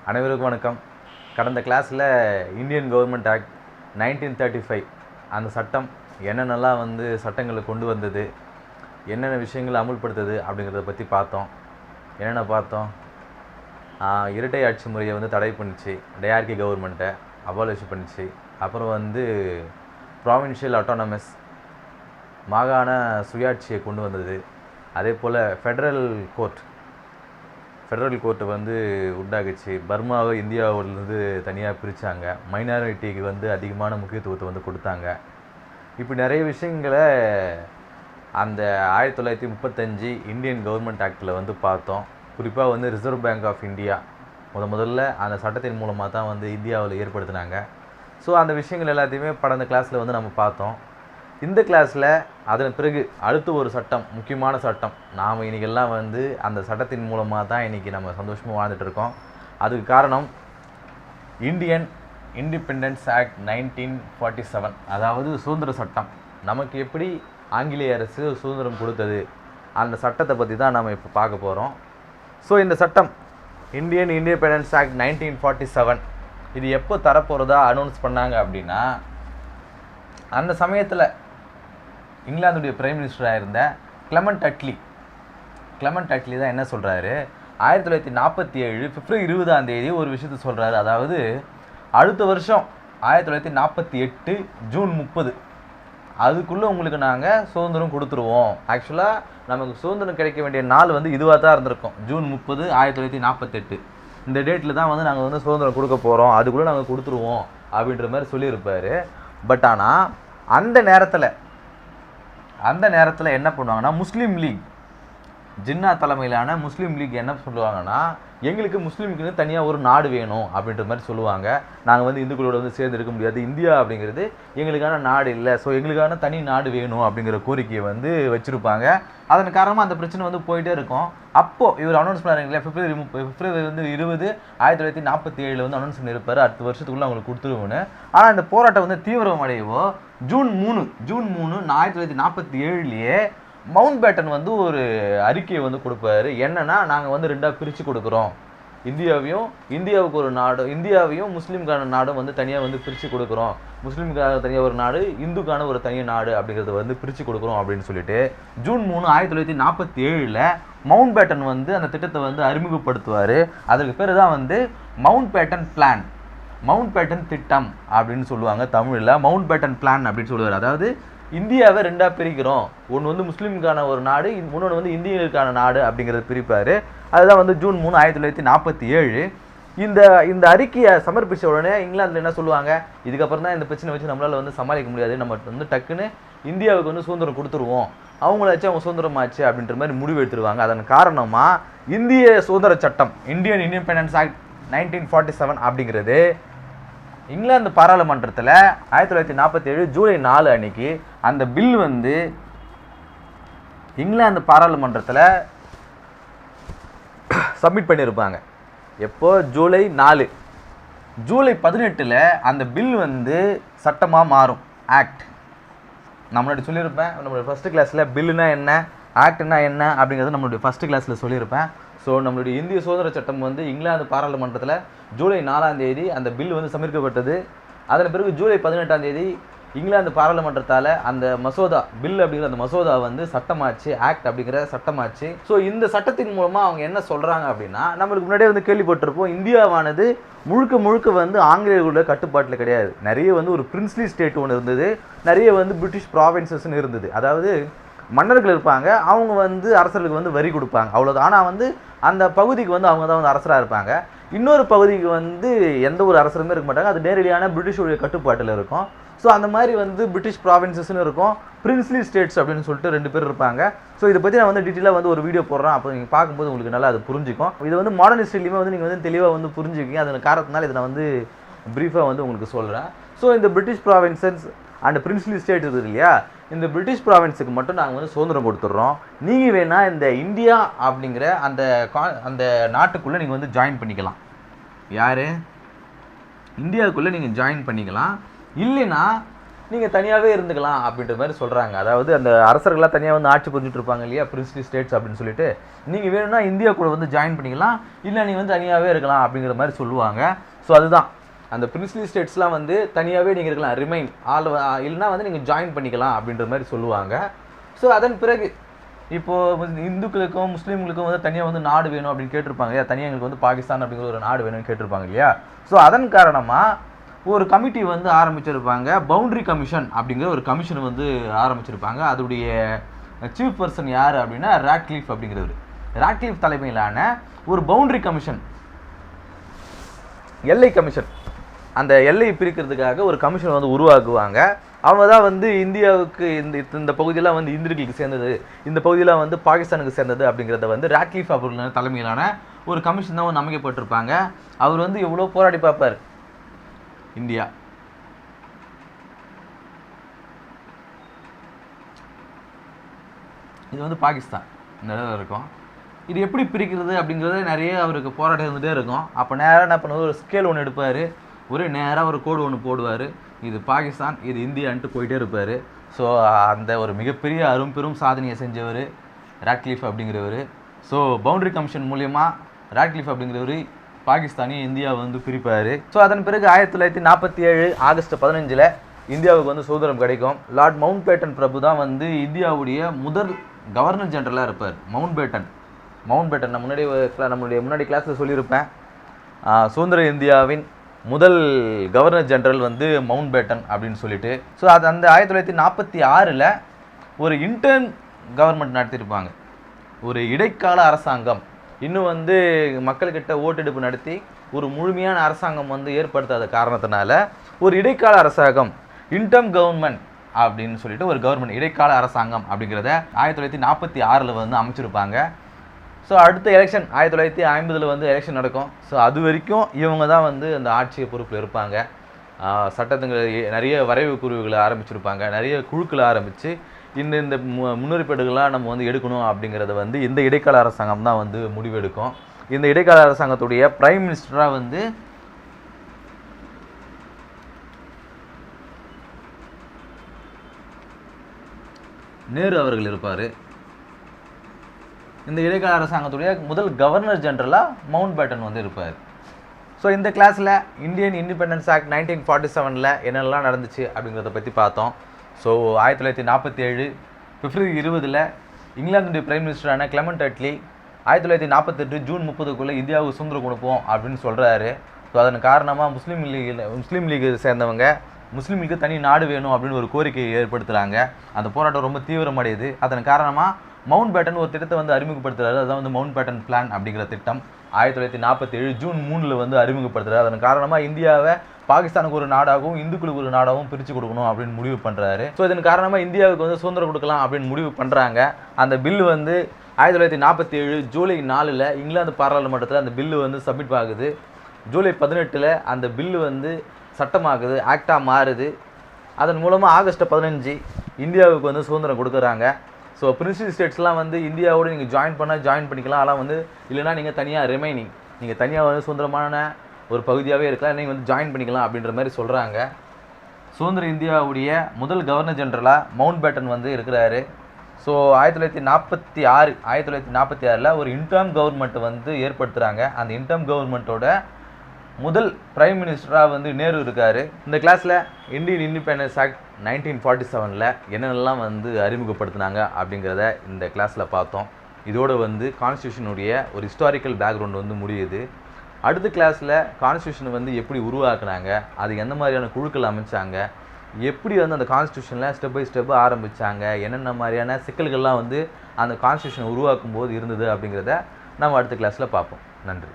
அனைவருக்கும் வணக்கம். கடந்த கிளாஸில் இந்தியன் கவர்மெண்ட் ஆக்ட் 1935 அந்த சட்டம் என்னென்னலாம் சட்டங்களை கொண்டு வந்தது, என்னென்ன விஷயங்களை அமுல்படுத்துது அப்படிங்கிறத பற்றி பார்த்தோம். என்னென்ன பார்த்தோம்? இரட்டை ஆட்சி முறையை தடை பண்ணிச்சு, டயார்கி கவர்மெண்ட்டை அபாலிஷ் பண்ணிச்சு. அப்புறம் ப்ராவின்ஷியல் ஆட்டோனமஸ் மாகாண சுயாட்சியை கொண்டு வந்தது. அதே போல் ஃபெடரல் கோர்ட்டு உண்டாகிச்சு. பர்மாவை இந்தியாவிலிருந்து தனியாக பிரித்தாங்க. மைனாரிட்டிக்கு அதிகமான முக்கியத்துவத்தை கொடுத்தாங்க. இப்படி நிறைய விஷயங்களை அந்த 1935 இந்தியன் கவர்மெண்ட் ஆக்டில் பார்த்தோம். குறிப்பாக ரிசர்வ் பேங்க் ஆஃப் இந்தியா முதல்ல அந்த சட்டத்தின் மூலமாக தான் இந்தியாவில் ஏற்படுத்தினாங்க. ஸோ அந்த விஷயங்கள் எல்லாத்தையுமே கடந்த கிளாஸில் நம்ம பார்த்தோம். இந்த கிளாஸில் அதன் பிறகு அடுத்து ஒரு சட்டம், முக்கியமான சட்டம். நாம் இன்றைக்கெல்லாம் அந்த சட்டத்தின் மூலமாக தான் இன்றைக்கி நம்ம சந்தோஷமாக வாழ்ந்துட்டுருக்கோம். அதுக்கு காரணம் இந்தியன் இண்டிபெண்டன்ஸ் ஆக்ட் 1947, அதாவது சுதந்திர சட்டம். நமக்கு எப்படி ஆங்கிலேய அரசு சுதந்திரம் கொடுத்தது, அந்த சட்டத்தை பற்றி தான் நம்ம இப்போ பார்க்க போகிறோம். ஸோ இந்த சட்டம் இந்தியன் இண்டிபெண்டன்ஸ் ஆக்ட் 1947 இது எப்போ தரப்போகிறதா அனௌன்ஸ் பண்ணாங்க அப்படின்னா, அந்த சமயத்தில் இங்கிலாந்துடைய பிரைம் மினிஸ்டராக இருந்த கிளமெண்ட் அட்லி தான் என்ன சொல்கிறாரு, 1947 பிப்ரவரி 20 ஒரு விஷயத்தை சொல்கிறாரு. அதாவது அடுத்த வருஷம் 1948 ஜூன் 30 அதுக்குள்ளே உங்களுக்கு நாங்கள் சுதந்திரம் கொடுத்துருவோம். ஆக்சுவலாக நமக்கு சுதந்திரம் கிடைக்க வேண்டிய நாள் இதுவாக தான் இருந்திருக்கும். ஜூன் 30 1948 இந்த டேட்டில் தான் நாங்கள் சுதந்திரம் கொடுக்க போகிறோம், அதுக்குள்ளே நாங்கள் கொடுத்துருவோம் அப்படின்ற மாதிரி சொல்லியிருப்பார். பட் ஆனால் அந்த நேரத்தில் என்ன பண்ணுவாங்கன்னா, முஸ்லீம் லீக், ஜின்னா தலைமையிலான முஸ்லீம் லீக் என்ன சொல்லுவாங்கன்னா, எங்களுக்கு முஸ்லீமுக்கு தனியாக ஒரு நாடு வேணும் அப்படின்ற மாதிரி சொல்லுவாங்க. நாங்கள் இந்துக்களோட சேர்ந்து இருக்க முடியாது, இந்தியா அப்படிங்கிறது எங்களுக்கான நாடு இல்லை, ஸோ எங்களுக்கான தனி நாடு வேணும் அப்படிங்கிற கோரிக்கையை வச்சுருப்பாங்க. அதன் காரணமாக அந்த பிரச்சனை போயிட்டே இருக்கும். அப்போது இவர் அனௌன்ஸ் பண்ணாருங்களே, பிப்ரவரி 20 1947 அனௌன்ஸ் பண்ணியிருப்பார், அடுத்த வருஷத்துக்குள்ளே அவங்களுக்கு கொடுத்துருவோன்னு. ஆனால் இந்த போராட்டம் தீவிரம் அடையவோ ஜூன் 3 1947 மவுண்ட் பேட்டன் ஒரு அறிக்கையை கொடுப்பாரு. என்னன்னா, நாங்கள் ரெண்டாக பிரித்து கொடுக்குறோம், இந்தியாவுக்கு ஒரு நாடு, இந்தியாவையும் முஸ்லீம்கான நாடும் தனியாக பிரித்து கொடுக்குறோம், முஸ்லீமுக்கான தனியாக ஒரு நாடு, இந்துக்கான ஒரு தனி நாடு அப்படிங்கிறத பிரித்து கொடுக்குறோம் அப்படின்னு சொல்லிட்டு ஜூன் 3 1947 மவுண்ட் பேட்டன் அந்த திட்டத்தை அறிமுகப்படுத்துவார். அதுக்கு பேர் தான் மவுண்ட் பேட்டன் திட்டம் அப்படின்னு சொல்லுவாங்க தமிழில். மவுண்ட் பேட்டன் பிளான் அப்படின்னு சொல்லுவார். அதாவது இந்தியாவை ரெண்டாக பிரிக்கிறோம், ஒன்று முஸ்லீமுக்கான ஒரு நாடு, இன்னொன்று இந்தியர்களுக்கான நாடு அப்படிங்கிறத பிரிப்பார். அதுதான் ஜூன் 3 1947 இந்த அறிக்கையை சமர்ப்பித்த உடனே இங்கிலாந்தில் என்ன சொல்லுவாங்க, இதுக்கப்புறம் தான் இந்த பிரச்சனை வச்சு நம்மளால் சமாளிக்க முடியாது, நம்ம டக்குன்னு இந்தியாவுக்கு சுதந்திரம் கொடுத்துருவோம், அவங்களாச்சும் அவங்க சுதந்திரமாச்சு அப்படின்ற மாதிரி முடிவு எடுத்துருவாங்க. அதன் காரணமாக இந்திய சுதந்திர சட்டம் இந்தியன் இண்டிபெண்டன்ஸ் ஆக்ட் 1947 அப்படிங்கிறது இங்கிலாந்து பாராளுமன்றத்தில் 1947 ஜூலை 4 அன்னைக்கு அந்த பில் இங்கிலாந்து பாராளுமன்றத்தில் சப்மிட் பண்ணியிருப்பாங்க. எப்போ? ஜூலை 4. ஜூலை 18 அந்த பில் சட்டமாக மாறும், ஆக்ட். நம்மளுடைய சொல்லியிருப்பேன் நம்மளுடைய ஃபஸ்ட்டு கிளாஸில் பில்லுனா என்ன, ஆக்ட்னா என்ன அப்படிங்கிறது நம்மளுடைய ஃபஸ்ட்டு கிளாஸில் சொல்லியிருப்பேன். ஸோ நம்மளுடைய இந்திய சுதந்திர சட்டம் இங்கிலாந்து பாராளுமன்றத்தில் ஜூலை 4 அந்த பில் சமர்ப்பிக்கப்பட்டது. அதன் பிறகு ஜூலை 18 இங்கிலாந்து பாராளுமன்றத்தால் அந்த மசோதா, பில் அப்படிங்கிற அந்த மசோதா சட்டமாச்சு, ஆக்ட் அப்படிங்கிற சட்டமாச்சு. ஸோ இந்த சட்டத்தின் மூலமாக அவங்க என்ன சொல்கிறாங்க அப்படின்னா, நம்மளுக்கு முன்னாடியே கேள்விப்பட்டிருப்போம், இந்தியாவானது முழுக்க ஆங்கிலேயர்களுடைய கட்டுப்பாட்டில் கிடையாது. நிறைய ஒரு பிரின்ஸ்லி ஸ்டேட் ஒன்று இருந்தது, நிறைய பிரிட்டிஷ் ப்ராவின்சஸ்ன்னு இருந்தது. அதாவது மன்னர்கள் இருப்பாங்க, அவங்க அரசர்களுக்கு வரி கொடுப்பாங்க, அவ்வளோதான். ஆனால் அந்த பகுதிக்கு அவங்க தான் அரசராக இருப்பாங்க. இன்னொரு பகுதிக்கு எந்த ஒரு அரசருமே இருக்க மாட்டாங்க, அது நேரடியான பிரிட்டிஷுடைய கட்டுப்பாட்டில் இருக்கும். ஸோ அந்த மாதிரி பிரிட்டிஷ் ப்ராவின்சஸ்ன்னு இருக்கும், பிரின்ஸ்லி ஸ்டேட்ஸ் அப்படின்னு சொல்லிட்டு 2 பேர் இருப்பாங்க. ஸோ இதை பற்றி நான் டீட்டெயிலாக ஒரு வீடியோ போடுறேன், அப்போ நீங்கள் பார்க்கும்போது உங்களுக்கு நல்லா அது புரிஞ்சிக்கும். இது மாடர்ன் ஹிஸ்ட்ரிலையுமே நீங்கள் தெளிவாக புரிஞ்சுக்கிங்க. அதன் காரணத்தினால இதை நான் ப்ரீஃபாக உங்களுக்கு சொல்கிறேன். ஸோ இந்த British provinces and princely state இருக்குது இல்லையா, இந்த பிரிட்டிஷ் ப்ராவின்ஸுக்கு மட்டும் நாங்கள் சுதந்திரம் கொடுத்துட்றோம், நீங்கள் வேணால் இந்த இந்தியா அப்படிங்கிற அந்த நாட்டுக்குள்ளே நீங்கள் ஜாயின் பண்ணிக்கலாம். யார்? இந்தியாவுக்குள்ளே நீங்கள் ஜாயின் பண்ணிக்கலாம். இல்லைன்னா நீங்கள் தனியாகவே இருந்துக்கலாம் அப்படின்ற மாதிரி சொல்கிறாங்க. அதாவது அந்த அரசர்களாக தனியாக வந்து ஆட்சி புரிஞ்சுட்டு இருப்பாங்க இல்லையா, பிரின்ஸ்லி ஸ்டேட்ஸ் அப்படின்னு சொல்லிட்டு, நீங்கள் வேணும்னா இந்தியா கூட வந்து ஜாயின் பண்ணிக்கலாம், இல்லை நீங்கள் வந்து தனியாகவே இருக்கலாம் அப்படிங்கிற மாதிரி சொல்லுவாங்க. ஸோ அதுதான் அந்த பிரின்ஸ்லி ஸ்டேட்ஸ்லாம் வந்து தனியாகவே நீங்கள் இருக்கலாம், ரிமைன் இல்லைனா வந்து நீங்கள் ஜாயின் பண்ணிக்கலாம் அப்படின்ற மாதிரி சொல்லுவாங்க. ஸோ அதன் பிறகு இப்போது இந்துக்களுக்கும் முஸ்லீம்களுக்கும் வந்து தனியாக வந்து நாடு வேணும் அப்படின்னு கேட்டிருப்பாங்க இல்லையா, தனியாக எங்களுக்கு வந்து பாகிஸ்தான் அப்படிங்கிற ஒரு நாடு வேணும்னு கேட்டிருப்பாங்க இல்லையா. ஸோ அதன் காரணமாக ஒரு கமிட்டி வந்து ஆரம்பிச்சிருப்பாங்க, பவுண்ட்ரி கமிஷன் அப்படிங்கிற ஒரு கமிஷன் வந்து ஆரம்பிச்சிருப்பாங்க. அதோடைய சீஃப் பர்சன் யார் அப்படின்னா ராட்க்ளிஃப் அப்படிங்கிறவர். ராட்க்ளிஃப் தலைமையிலான ஒரு பவுண்ட்ரி கமிஷன், எல்லை கமிஷன், அந்த எல்லையை பிரிக்கிறதுக்காக ஒரு கமிஷன் வந்து உருவாக்குவாங்க. அவங்க தான் வந்து இந்தியாவுக்கு இந்த பகுதியெல்லாம் வந்து இந்தியர்களுக்கு சேர்ந்தது, இந்த பகுதியெல்லாம் வந்து பாகிஸ்தானுக்கு சேர்ந்தது அப்படிங்கிறத வந்து ராட்க்ளிஃப் அவர்கள் தலைமையிலான ஒரு கமிஷன் தான் வந்து அமைக்கப்பட்டிருப்பாங்க. அவர் வந்து எவ்வளோ போராடி பார்ப்பார். இந்தியா இது வந்து பாகிஸ்தான் இந்த இடத்துல இருக்கும். இது எப்படி பிரிக்கிறது அப்படிங்கிறது நிறைய அவருக்கு போராட்டம் இருந்துகிட்டே இருக்கும். அப்போ நேராக என்ன பண்ணுவார், ஒரு ஸ்கேல் ஒன்று எடுப்பார், ஒரு நேராக ஒரு கோடு ஒன்று போடுவார், இது பாகிஸ்தான் இது இந்தியான்ட்டு போயிட்டே இருப்பார். ஸோ அந்த ஒரு மிகப்பெரிய அரும்பெரும் சாதனையை செஞ்சவர் ராட்க்ளிஃப் அப்படிங்கிறவர். ஸோ பவுண்ட்ரி கமிஷன் மூலயமா ராட்க்ளிஃப் அப்படிங்கிறவர் பாகிஸ்தானையும் இந்தியாவை வந்து பிரிப்பார். ஸோ அதன் பிறகு 1947 ஆகஸ்ட் 15 இந்தியாவுக்கு வந்து சுதந்திரம் கிடைக்கும். லார்ட் மவுண்ட் பேட்டன் பிரபு தான் வந்து இந்தியாவுடைய முதல் கவர்னர் ஜெனரலாக இருப்பார். மவுண்ட் பேட்டன் நம்மளுடைய முன்னாடி கிளாஸில் சொல்லியிருப்பேன், சுதந்திர இந்தியாவின் முதல் கவர்னர் ஜெனரல் வந்து மவுண்ட் பேட்டன் அப்படின்னு சொல்லிட்டு. ஸோ அது அந்த 1946 ஒரு இன்டர்ன் கவர்மெண்ட் நடத்தியிருப்பாங்க, ஒரு இடைக்கால அரசாங்கம். இன்னும் வந்து மக்கள்கிட்ட ஓட்டெடுப்பு நடத்தி ஒரு முழுமையான அரசாங்கம் வந்து ஏற்படுத்தாத காரணத்தினால ஒரு இடைக்கால அரசாங்கம், இன்டர்ம் கவர்மெண்ட் அப்படின்னு சொல்லிட்டு ஒரு கவர்மெண்ட், இடைக்கால அரசாங்கம் அப்படிங்கிறத 1946 வந்து அமைச்சிருப்பாங்க. ஸோ அடுத்த எலெக்ஷன் 1950 வந்து எலெக்ஷன் நடக்கும். ஸோ அது வரைக்கும் இவங்க தான் வந்து அந்த ஆட்சியை பொறுப்பில் இருப்பாங்க. சட்டத்துங்க நிறைய வரைவு குழுவுகளை ஆரம்பிச்சிருப்பாங்க, நிறைய குழுக்களை ஆரம்பித்து இந்த முன்னேற்பாடுகளாக நம்ம வந்து எடுக்கணும் அப்படிங்கிறத வந்து இந்த இடைக்கால அரசாங்கம் தான் வந்து முடிவெடுக்கும். இந்த இடைக்கால அரசாங்கத்துடைய பிரைம் மினிஸ்டராக வந்து நேரு அவர்கள் இருப்பார். இந்த இடைக்கால அரசாங்கத்துடைய முதல் கவர்னர் ஜெனரலாக மவுண்ட் பேட்டன் வந்து இருப்பார். ஸோ இந்த கிளாஸில் இந்தியன் இண்டிபெண்டன்ஸ் ஆக்ட் 1947 என்னெல்லாம் நடந்துச்சு அப்படிங்கிறத பற்றி பார்த்தோம். ஸோ 1947 பிப்ரவரி 20 இங்கிலாந்துடைய பிரைம் மினிஸ்டரான கிளெமெண்ட் அட்லி 1948 ஜூன் 30 இந்தியாவுக்கு சுதந்திரம் கொடுப்போம் அப்படின்னு சொல்கிறாரு. ஸோ அதன் காரணமாக முஸ்லீம் லீக் சேர்ந்தவங்க முஸ்லீம் லீக்கு தனி நாடு வேணும் அப்படின்னு ஒரு கோரிக்கையை ஏற்படுத்துகிறாங்க. அந்த போராட்டம் ரொம்ப தீவிரமடையுது. அதன் காரணமாக மவுண்ட் பேட்டன் ஒரு திட்டத்தை வந்து அறிமுகப்படுத்துகிறாரு. அதுதான் வந்து மவுண்ட் பேட்டன் பிளான் அப்படிங்கிற திட்டம் 1947 ஜூன் 3 வந்து அறிமுகப்படுத்துகிறார். அதன் காரணமாக இந்தியாவை பாகிஸ்தானுக்கு ஒரு நாடாகவும் இந்துக்களுக்கு ஒரு நாடாகவும் பிரித்து கொடுக்கணும் அப்படின்னு முடிவு பண்ணுறாரு. ஸோ இதன் காரணமாக இந்தியாவுக்கு வந்து சுதந்திரம் கொடுக்கலாம் அப்படின்னு முடிவு பண்ணுறாங்க. அந்த பில்லு வந்து 1947 ஜூலை 4 இங்கிலாந்து பாராளுமன்றத்தில் அந்த பில்லு வந்து சப்மிட் ஆகுது. ஜூலை 18 அந்த பில்லு வந்து சட்டமாகுது, ஆக்டாக மாறுது. அதன் மூலமாக ஆகஸ்ட் 15 இந்தியாவுக்கு வந்து சுதந்திரம் கொடுக்குறாங்க. ஸோ பிரின்ஸ்லி ஸ்டேட்ஸ்லாம் வந்து இந்தியாவோடு நீங்கள் ஜாயின் பண்ணிக்கலாம், அதெல்லாம் வந்து இல்லைனா நீங்கள் தனியாக ரிமைனிங், நீங்கள் தனியாக வந்து சுதந்திரமான ஒரு பகுதியாகவே இருக்கலாம், நீங்கள் வந்து ஜாயின் பண்ணிக்கலாம் அப்படின்ற மாதிரி சொல்கிறாங்க. சுதந்திர இந்தியாவுடைய முதல் கவர்னர் ஜெனரலாக மவுண்ட் பேட்டன் வந்து இருக்கிறாரு. ஸோ 1946 ஒரு இன்டர்ம் கவர்மெண்ட் வந்து ஏற்படுத்துகிறாங்க. அந்த இன்டர்ம் கவர்மெண்ட்டோட முதல் பிரைம் மினிஸ்டராக வந்து நேரு இருக்கார். இந்த கிளாஸில் இந்தியன் இண்டிபெண்டன்ஸ் ஆக்ட் 1947 என்னென்னலாம் வந்து அறிமுகப்படுத்தினாங்க அப்படிங்கிறத இந்த கிளாஸில் பார்த்தோம். இதோடு வந்து கான்ஸ்டியூஷனுடைய ஒரு ஹிஸ்டாரிக்கல் பேக்ரவுண்ட் வந்து முடியுது. அடுத்த கிளாஸில் கான்ஸ்டியூஷன் வந்து எப்படி உருவாக்குனாங்க, அது எந்த மாதிரியான குழுக்கள் அமைச்சாங்க, எப்படி வந்து அந்த கான்ஸ்டியூஷனில் ஸ்டெப் பை ஸ்டெப் ஆரம்பித்தாங்க, என்னென்ன மாதிரியான சிக்கல்கள்லாம் வந்து அந்த கான்ஸ்டியூஷனை உருவாக்கும் போது இருந்தது அப்படிங்கிறத நம்ம அடுத்த கிளாஸில் பார்ப்போம். நன்றி.